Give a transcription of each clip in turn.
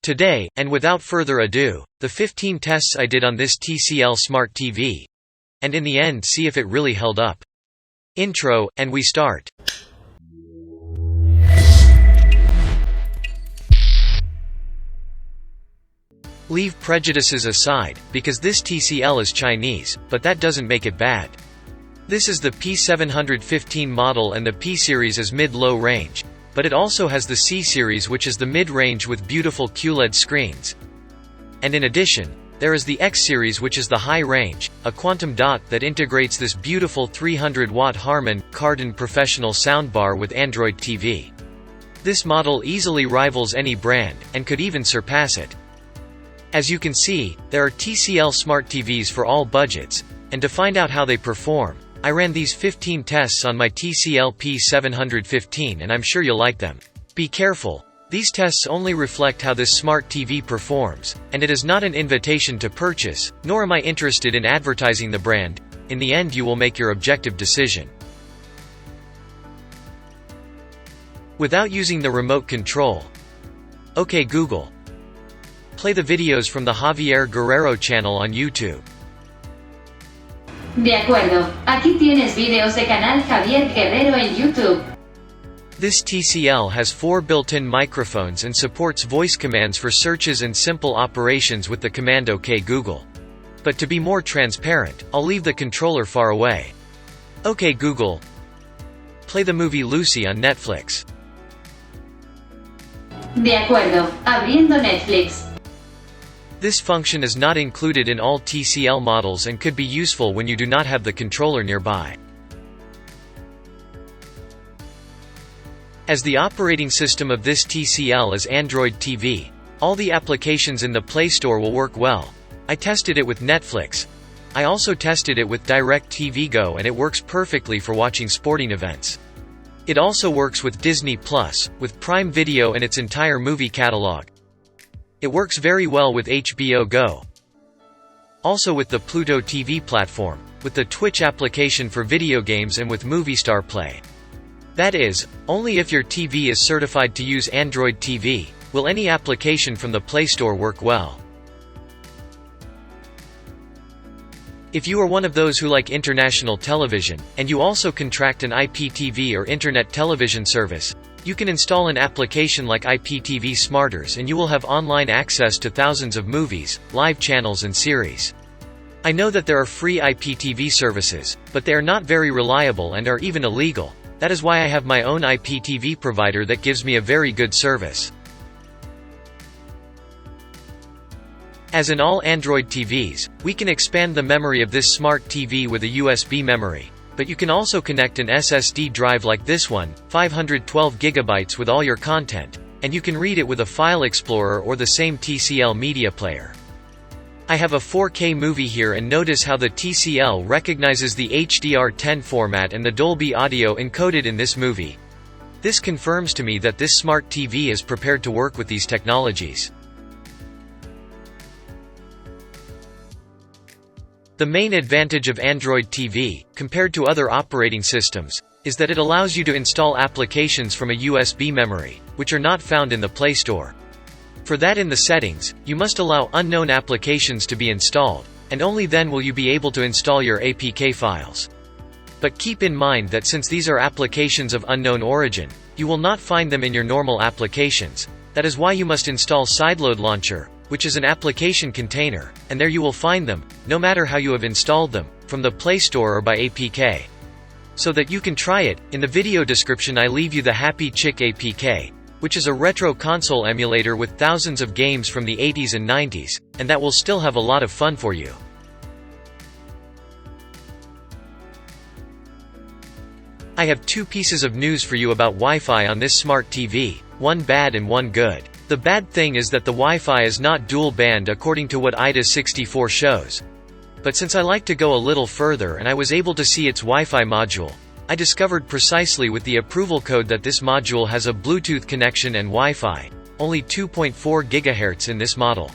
Today, and without further ado, the 15 tests I did on this TCL Smart TV. And in the end see if it really held up. Intro, and we start. Leave prejudices aside, because this TCL is Chinese, but that doesn't make it bad. This is the P715 model and the P-series is mid-low range. But it also has the C-series which is the mid-range with beautiful QLED screens. And in addition, there is the X-series which is the high-range, a quantum dot that integrates this beautiful 300-watt Harman Kardon professional soundbar with Android TV. This model easily rivals any brand, and could even surpass it. As you can see, there are TCL Smart TVs for all budgets, and to find out how they perform, I ran these 15 tests on my TCL P715 and I'm sure you'll like them. Be careful. These tests only reflect how this smart TV performs, and it is not an invitation to purchase, nor am I interested in advertising the brand. In the end you will make your objective decision. Without using the remote control. Okay Google. Play the videos from the Javier Guerrero channel on YouTube. De acuerdo, aquí tienes videos de canal Javier Guerrero en YouTube. This TCL has 4 built-in microphones and supports voice commands for searches and simple operations with the command OK Google. But to be more transparent, I'll leave the controller far away. OK Google. Play the movie Lucy on Netflix. De acuerdo, abriendo Netflix. This function is not included in all TCL models and could be useful when you do not have the controller nearby. As the operating system of this TCL is Android TV, all the applications in the Play Store will work well. I tested it with Netflix. I also tested it with DirecTV Go and it works perfectly for watching sporting events. It also works with Disney+, with Prime Video and its entire movie catalog. It works very well with HBO Go. Also with the Pluto TV platform, with the Twitch application for video games and with Movistar Play. That is, only if your TV is certified to use Android TV, will any application from the Play Store work well. If you are one of those who like international television, and you also contract an IPTV or Internet television service, you can install an application like IPTV Smarters and you will have online access to thousands of movies, live channels and series. I know that there are free IPTV services, but they are not very reliable and are even illegal. That is why I have my own IPTV provider that gives me a very good service. As in all Android TVs, we can expand the memory of this smart TV with a USB memory. But you can also connect an SSD drive like this one, 512 GB with all your content, and you can read it with a file explorer or the same TCL media player. I have a 4K movie here and notice how the TCL recognizes the HDR10 format and the Dolby audio encoded in this movie. This confirms to me that this smart TV is prepared to work with these technologies. The main advantage of Android TV, compared to other operating systems, is that it allows you to install applications from a USB memory, which are not found in the Play Store. For that in the settings, you must allow unknown applications to be installed, and only then will you be able to install your APK files. But keep in mind that since these are applications of unknown origin, you will not find them in your normal applications. That is why you must install Sideload Launcher, which is an application container, and there you will find them, no matter how you have installed them, from the Play Store or by APK. So that you can try it, in the video description I leave you the Happy Chick APK, which is a retro console emulator with thousands of games from the 80s and 90s, and that will still have a lot of fun for you. I have 2 pieces of news for you about Wi-Fi on this smart TV, one bad and one good. The bad thing is that the Wi-Fi is not dual band according to what IDA64 shows. But since I like to go a little further and I was able to see its Wi-Fi module, I discovered precisely with the approval code that this module has a Bluetooth connection and Wi-Fi, only 2.4 GHz in this model.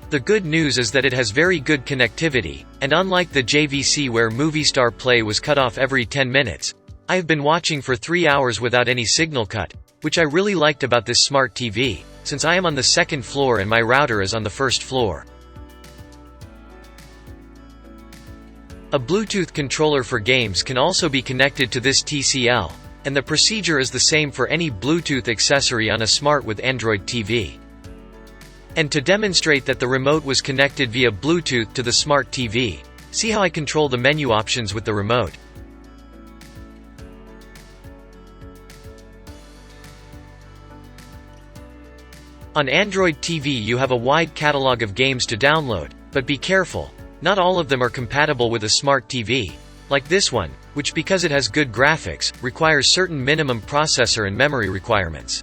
The good news is that it has very good connectivity, and unlike the JVC where Movistar Play was cut off every 10 minutes, I have been watching for 3 hours without any signal cut, which I really liked about this smart TV, since I am on the second floor and my router is on the first floor. A Bluetooth controller for games can also be connected to this TCL, and the procedure is the same for any Bluetooth accessory on a smart with Android TV. And to demonstrate that the remote was connected via Bluetooth to the smart TV, see how I control the menu options with the remote. On Android TV you have a wide catalog of games to download, but be careful. Not all of them are compatible with a smart TV, like this one, which because it has good graphics, requires certain minimum processor and memory requirements.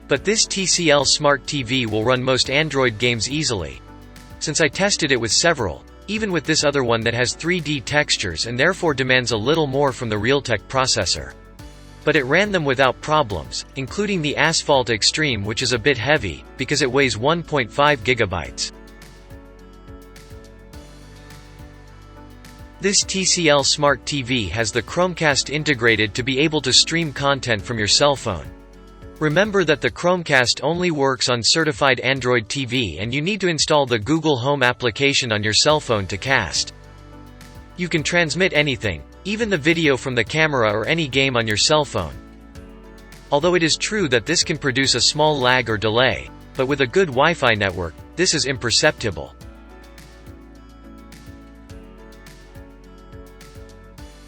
But this TCL Smart TV will run most Android games easily. Since I tested it with several, even with this other one that has 3D textures and therefore demands a little more from the Realtek processor. But it ran them without problems, including the Asphalt Extreme, which is a bit heavy, because it weighs 1.5 gigabytes. This TCL Smart TV has the Chromecast integrated to be able to stream content from your cell phone. Remember that the Chromecast only works on certified Android TV and you need to install the Google Home application on your cell phone to cast. You can transmit anything, even the video from the camera or any game on your cell phone. Although it is true that this can produce a small lag or delay, but with a good Wi-Fi network, this is imperceptible.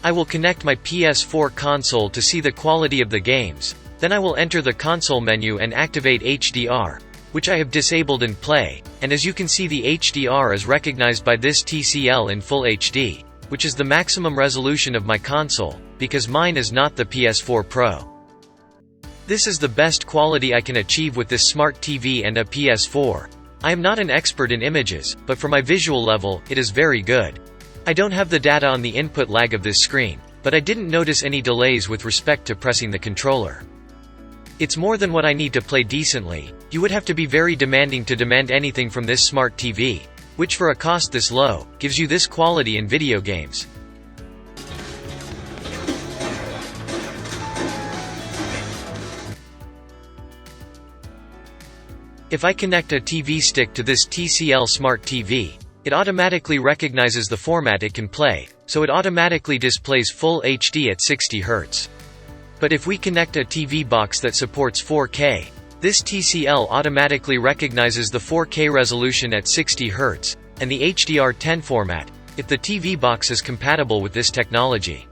I will connect my PS4 console to see the quality of the games, then I will enter the console menu and activate HDR, which I have disabled in Play, and as you can see the HDR is recognized by this TCL in Full HD, which is the maximum resolution of my console, because mine is not the PS4 Pro. This is the best quality I can achieve with this smart TV and a PS4. I am not an expert in images, but for my visual level, it is very good. I don't have the data on the input lag of this screen, but I didn't notice any delays with respect to pressing the controller. It's more than what I need to play decently. You would have to be very demanding to demand anything from this smart TV, which for a cost this low, gives you this quality in video games. If I connect a TV stick to this TCL Smart TV, it automatically recognizes the format it can play, so it automatically displays Full HD at 60 Hz. But if we connect a TV box that supports 4K, this TCL automatically recognizes the 4K resolution at 60 Hz, and the HDR10 format, if the TV box is compatible with this technology.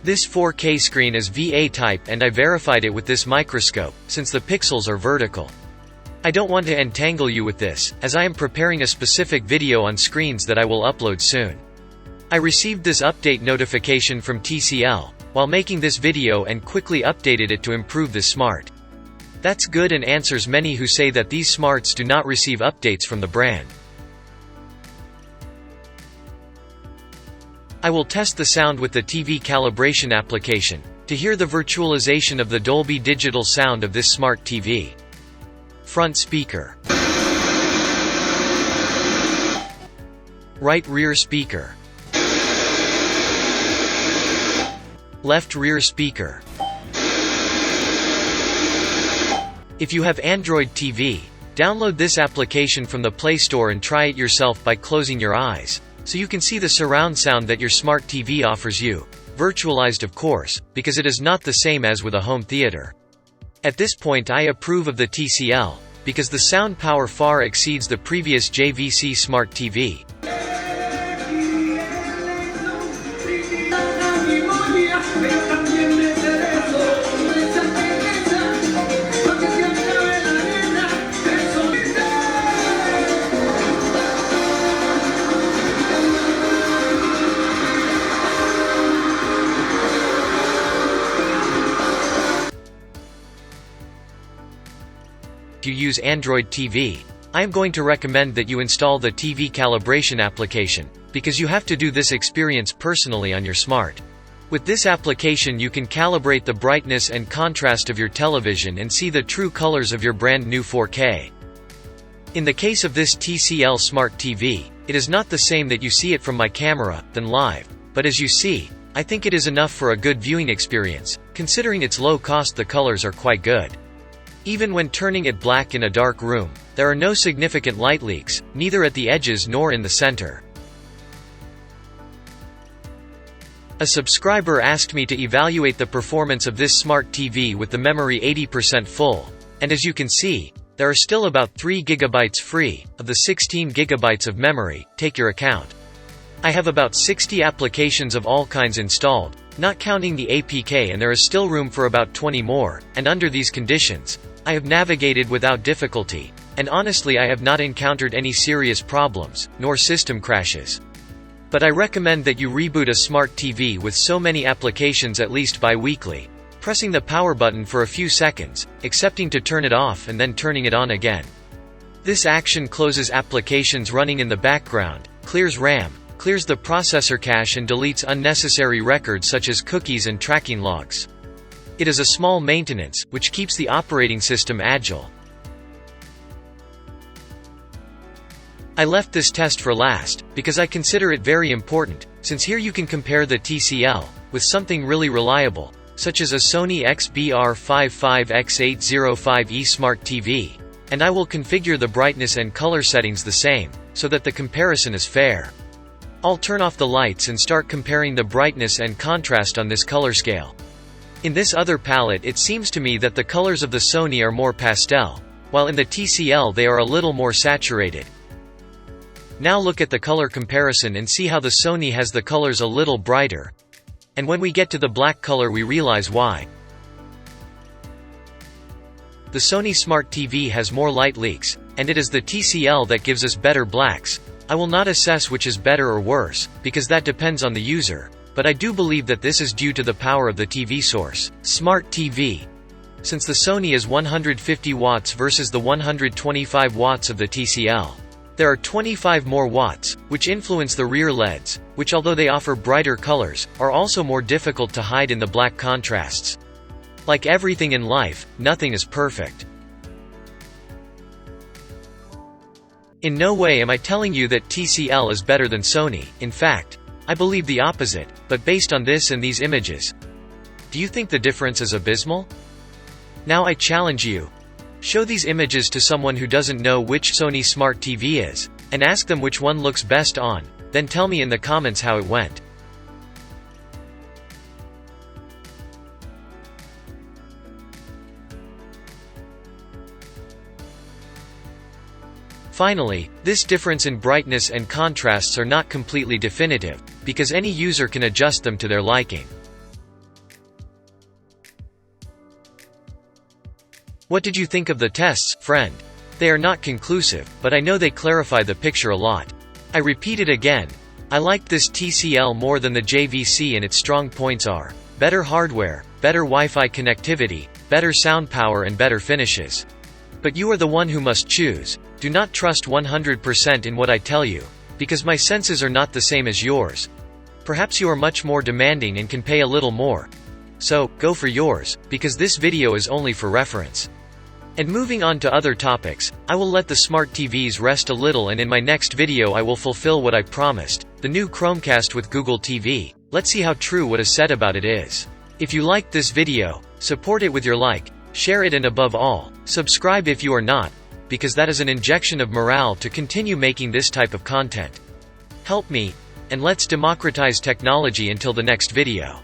This 4K screen is VA type and I verified it with this microscope, since the pixels are vertical. I don't want to entangle you with this, as I am preparing a specific video on screens that I will upload soon. I received this update notification from TCL, while making this video and quickly updated it to improve this smart. That's good and answers many who say that these smarts do not receive updates from the brand. I will test the sound with the TV calibration application, to hear the virtualization of the Dolby Digital sound of this smart TV. Front speaker. Right rear speaker. Left rear speaker. If you have Android TV, download this application from the Play Store and try it yourself by closing your eyes, so you can see the surround sound that your smart TV offers you, virtualized of course, because it is not the same as with a home theater. At this point I approve of the TCL, because the sound power far exceeds the previous JVC Smart TV. If you use Android TV, I am going to recommend that you install the TV calibration application, because you have to do this experience personally on your smart. With this application you can calibrate the brightness and contrast of your television and see the true colors of your brand new 4K. In the case of this TCL Smart TV, it is not the same that you see it from my camera, than live, but as you see, I think it is enough for a good viewing experience. Considering its low cost, the colors are quite good. Even when turning it black in a dark room, there are no significant light leaks, neither at the edges nor in the center. A subscriber asked me to evaluate the performance of this smart TV with the memory 80% full, and as you can see, there are still about 3 GB free, of the 16 GB of memory, take your account. I have about 60 applications of all kinds installed, not counting the APK, and there is still room for about 20 more, and under these conditions, I have navigated without difficulty, and honestly I have not encountered any serious problems, nor system crashes. But I recommend that you reboot a smart TV with so many applications at least bi-weekly, pressing the power button for a few seconds, accepting to turn it off and then turning it on again. This action closes applications running in the background, clears RAM, clears the processor cache and deletes unnecessary records such as cookies and tracking logs. It is a small maintenance, which keeps the operating system agile. I left this test for last, because I consider it very important, since here you can compare the TCL with something really reliable, such as a Sony XBR55X805E Smart TV, and I will configure the brightness and color settings the same, so that the comparison is fair. I'll turn off the lights and start comparing the brightness and contrast on this color scale. In this other palette it seems to me that the colors of the Sony are more pastel, while in the TCL they are a little more saturated. Now look at the color comparison and see how the Sony has the colors a little brighter. And when we get to the black color we realize why. The Sony Smart TV has more light leaks, and it is the TCL that gives us better blacks. I will not assess which is better or worse, because that depends on the user, but I do believe that this is due to the power of the TV source. Smart TV. Since the Sony is 150 watts versus the 125 watts of the TCL, there are 25 more watts, which influence the rear LEDs, which although they offer brighter colors, are also more difficult to hide in the black contrasts. Like everything in life, nothing is perfect. In no way am I telling you that TCL is better than Sony. In fact, I believe the opposite, but based on this and these images, do you think the difference is abysmal? Now I challenge you. Show these images to someone who doesn't know which Sony Smart TV is, and ask them which one looks best on, then tell me in the comments how it went. Finally, this difference in brightness and contrasts are not completely definitive, because any user can adjust them to their liking. What did you think of the tests, friend? They are not conclusive, but I know they clarify the picture a lot. I repeat it again. I liked this TCL more than the JVC, and its strong points are better hardware, better Wi-Fi connectivity, better sound power and better finishes. But you are the one who must choose. Do not trust 100% in what I tell you, because my senses are not the same as yours. Perhaps you are much more demanding and can pay a little more. So, go for yours, because this video is only for reference. And moving on to other topics, I will let the smart TVs rest a little, and in my next video I will fulfill what I promised, the new Chromecast with Google TV. Let's see how true what is said about it is. If you liked this video, support it with your like, share it, and above all, subscribe if you are not, because that is an injection of morale to continue making this type of content. Help me, and let's democratize technology until the next video.